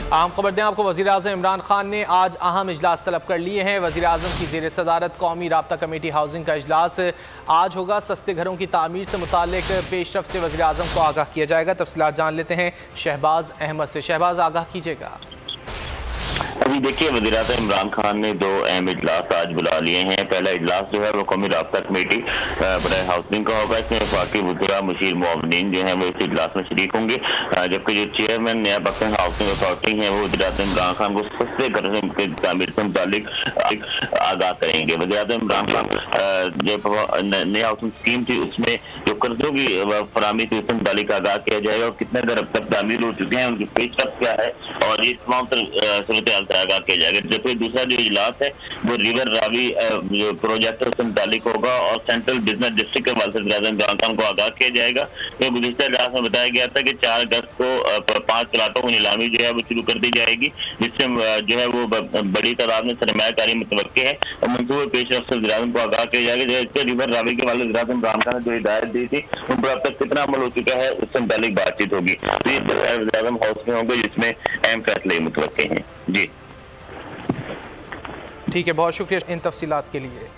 अहम खबर दें आपको, वज़ीर-ए-आज़म इमरान खान ने आज अहम इजलास तलब कर लिए हैं। वज़ीर-ए-आज़म की ज़ेर सदारत कौमी राब्ता कमेटी हाउसिंग का इजलास आज होगा। सस्ते घरों की तामीर से मुतालिक पेशरफ से वज़ीर-ए-आज़म को आगाह किया जाएगा। तफसीलात जान लेते हैं शहबाज अहमद से। शहबाज, आगाह कीजिएगा। अभी देखिए, वज़ीर-ए-आज़म इमरान खान ने दो अहम इजलास आज बुला लिए हैं। पहला इजलास जो है वो कौमी राब्ता कमेटी बराए हाउसिंग का होगा। इसमें वफाकी वज़ीरा मुशीर मुआवनीन जो है वो इस इजलास में शरीक होंगे, जबकि जो चेयरमैन नया पाकिस्तान हाउसिंग अथॉरिटी है वो वज़ीर-ए-आज़म इमरान खान को सस्ते घरों की तामीर से मुतालिक आगाह करेंगे। वज़ीर-ए-आज़म इमरान खान जो नई हाउसिंग स्कीम थी उसमें जो कर्जों की फराहमी थी उससे मुतालिक आगाह किया जाएगा और कितने घर अब तक तामीर हो चुके हैं, उनकी पेशरफ क्या है और ये तमाम सूरत आगाह किया जाएगा। जबकि दूसरा जो इजलास है वो रिवर रावी प्रोजेक्ट से मुतालिक होगा और सेंट्रल बिजनेस डिस्ट्रिक्ट के वाले से इमरान खान को आगाह किया जाएगा। तो गुज़िश्ता इजलास में बताया गया था कि 4 अगस्त को 5 प्लाटों की नीलामी जो है वो शुरू कर दी जाएगी, जिससे जो है वो बड़ी तादाद में सरमायाकारी मुतवक्के है और मंसूबे पेशरफ से वज़ीर-ए-आज़म को आगाह किया जाएगा। रिवर रावी के वाले वज़ीर-ए-आज़म इमरान खान ने जो हिदायत दी थी उन पर अब तक कितना अमल हो चुका है उससे मुतालिक बातचीत होगी। तो ये वज़ीर-ए-आज़म हाउस में होंगे जिसमें अहम फैसले मुतवक्के हैं। जी ठीक है, बहुत शुक्रिया इन तफसीलात के लिए।